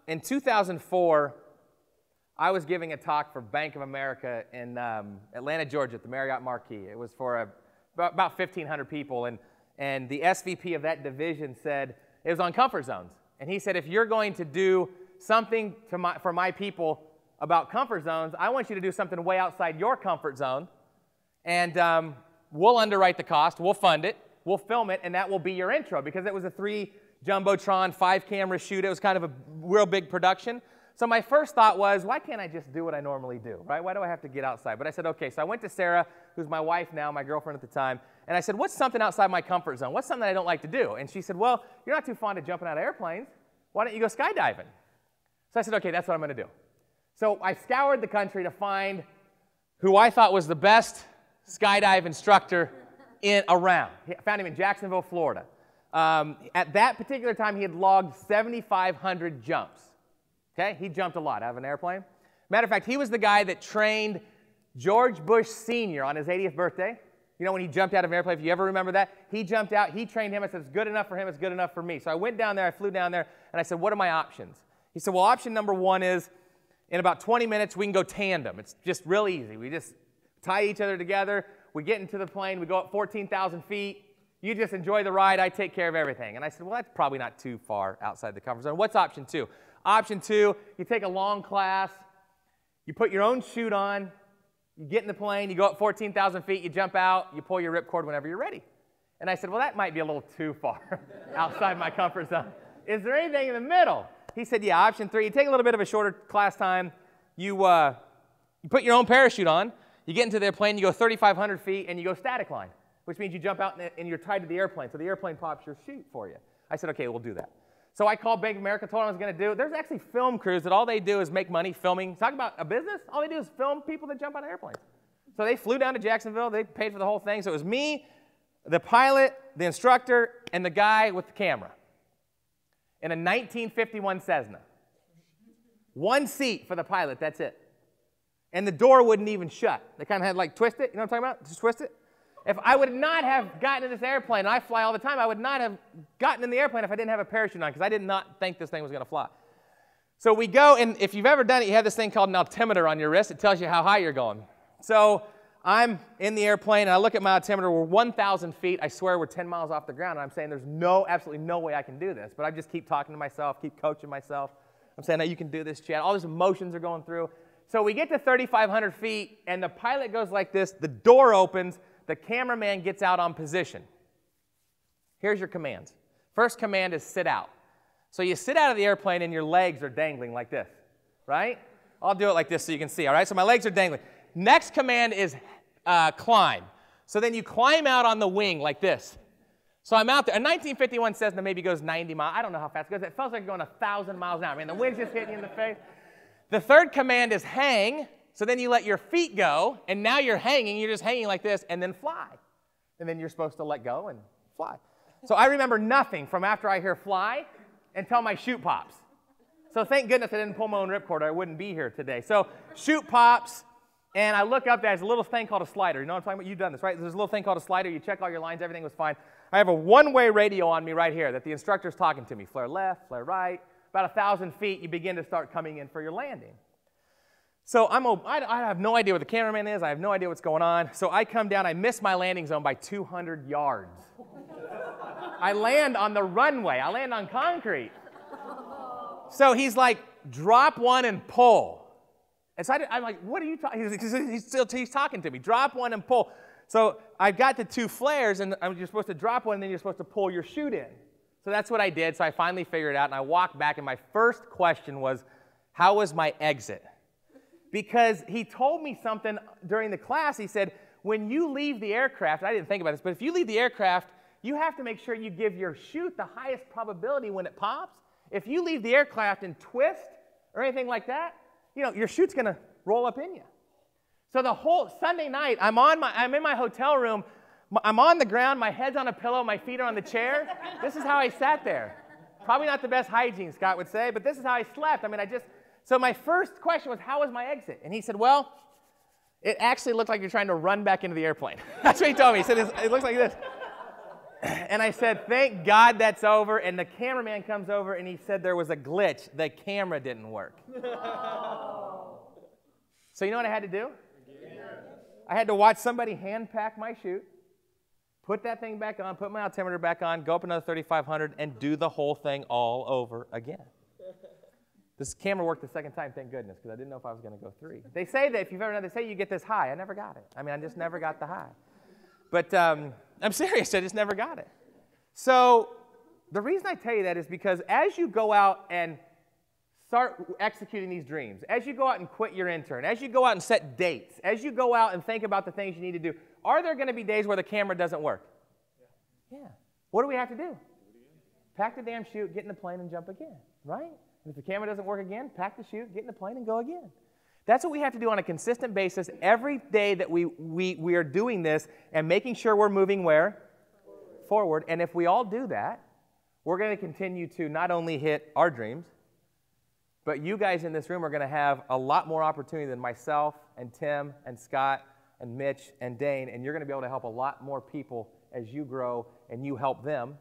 In 2004, I was giving a talk for Bank of America in Atlanta, Georgia, at the Marriott Marquis. It was for about 1,500 people, and the SVP of that division said, it was on comfort zones. And he said, if you're going to do something for my people about comfort zones, I want you to do something way outside your comfort zone, and we'll underwrite the cost, we'll fund it, we'll film it, and that will be your intro, because it was a 3 Jumbotron, 5-camera shoot. It was kind of a real big production. So my first thought was, why can't I just do what I normally do, right? Why do I have to get outside? But I said, okay. So I went to Sarah, who's my wife now, my girlfriend at the time, and I said, what's something outside my comfort zone? What's something that I don't like to do? And she said, well, you're not too fond of jumping out of airplanes. Why don't you go skydiving? So I said, okay, that's what I'm going to do. So I scoured the country to find who I thought was the best skydive instructor around. I found him in Jacksonville, Florida. At that particular time, he had logged 7,500 jumps. Okay, he jumped a lot out of an airplane. Matter of fact, he was the guy that trained George Bush Sr. on his 80th birthday. You know, when he jumped out of an airplane, if you ever remember that, he jumped out, he trained him. I said, it's good enough for him, it's good enough for me. So I went down there, I flew down there, and I said, what are my options? He said, well, option number 1 is, in about 20 minutes, we can go tandem. It's just real easy. We just tie each other together, we get into the plane, we go up 14,000 feet, you just enjoy the ride, I take care of everything. And I said, well, that's probably not too far outside the comfort zone. What's option 2? Option 2, you take a long class, you put your own chute on, you get in the plane, you go up 14,000 feet, you jump out, you pull your ripcord whenever you're ready. And I said, well, that might be a little too far outside my comfort zone. Is there anything in the middle? He said, yeah, option 3, you take a little bit of a shorter class time, you put your own parachute on, you get into the plane, you go 3,500 feet, and you go static line, which means you jump out and you're tied to the airplane, so the airplane pops your chute for you. I said, okay, we'll do that. So I called Bank of America, told them I was going to do it. There's actually film crews that all they do is make money filming. Talk about a business, all they do is film people that jump out of airplanes. So they flew down to Jacksonville, they paid for the whole thing. So it was me, the pilot, the instructor, and the guy with the camera in a 1951 Cessna. 1 seat for the pilot, that's it. And the door wouldn't even shut. They kind of had like twist it, you know what I'm talking about? Just twist it. If I would not have gotten in this airplane, and I fly all the time, I would not have gotten in the airplane if I didn't have a parachute on, because I did not think this thing was going to fly. So we go, and if you've ever done it, you have this thing called an altimeter on your wrist. It tells you how high you're going. So I'm in the airplane, and I look at my altimeter. We're 1,000 feet. I swear we're 10 miles off the ground, and I'm saying there's absolutely no way I can do this. But I just keep talking to myself, keep coaching myself. I'm saying, no, you can do this, Chad. All these emotions are going through. So we get to 3,500 feet, and the pilot goes like this. The door opens. The cameraman gets out on position. Here's your commands. First command is sit out. So you sit out of the airplane and your legs are dangling like this, right? I'll do it like this so you can see, all right? So my legs are dangling. Next command is climb. So then you climb out on the wing like this. So I'm out there. A 1951 Cessna maybe goes 90 miles. I don't know how fast it goes. It feels like going 1,000 miles an hour. I mean, the wind's just hitting you in the face. The third command is hang. So then you let your feet go, and now you're hanging. You're just hanging like this, and then fly. And then you're supposed to let go and fly. So I remember nothing from after I hear fly until my chute pops. So thank goodness I didn't pull my own ripcord, or I wouldn't be here today. So chute pops, and I look up, there's a little thing called a slider. You know what I'm talking about? You've done this, right? There's a little thing called a slider. You check all your lines. Everything was fine. I have a one-way radio on me right here that the instructor's talking to me. Flare left, flare right. About 1,000 feet, you begin to start coming in for your landing. So I have no idea where the cameraman is. I have no idea what's going on. So I come down. I miss my landing zone by 200 yards. I land on the runway. I land on concrete. So he's like, drop one and pull. And so I'm like, what are you talking? He's talking to me. Drop one and pull. So I've got the 2 flares, and you're supposed to drop one, and then you're supposed to pull your chute in. So that's what I did. So I finally figured it out, and I walked back, and my first question was, how was my exit? Because he told me something during the class. He said, when you leave the aircraft, I didn't think about this, but if you leave the aircraft, you have to make sure you give your chute the highest probability when it pops. If you leave the aircraft and twist or anything like that, you know, your chute's going to roll up in you. So the whole Sunday night, I'm in my hotel room. I'm on the ground. My head's on a pillow. My feet are on the chair. This is how I sat there. Probably not the best hygiene, Scott would say, but this is how I slept. I mean, So my first question was, how was my exit? And he said, well, it actually looked like you're trying to run back into the airplane. That's what he told me. He said, it looks like this. And I said, thank God that's over. And the cameraman comes over and he said there was a glitch. The camera didn't work. So you know what I had to do? I had to watch somebody hand pack my chute, put that thing back on, put my altimeter back on, go up another 3,500, and do the whole thing all over again. This camera worked the second time, thank goodness, because I didn't know if I was going to go 3. They say that if you've ever done, they say you get this high. I never got it. I mean, I just never got the high. But I'm serious, I just never got it. So the reason I tell you that is because as you go out and start executing these dreams, as you go out and quit your intern, as you go out and set dates, as you go out and think about the things you need to do, are there going to be days where the camera doesn't work? Yeah. What do we have to do? Pack the damn chute, get in the plane, and jump again, right? And if the camera doesn't work again, pack the chute, get in the plane, and go again. That's what we have to do on a consistent basis every day that we are doing this and making sure we're moving where? Forward. And if we all do that, we're going to continue to not only hit our dreams, but you guys in this room are going to have a lot more opportunity than myself and Tim and Scott and Mitch and Dane, and you're going to be able to help a lot more people as you grow and you help them.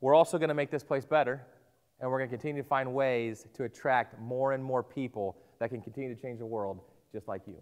We're also going to make this place better, and we're going to continue to find ways to attract more and more people that can continue to change the world just like you.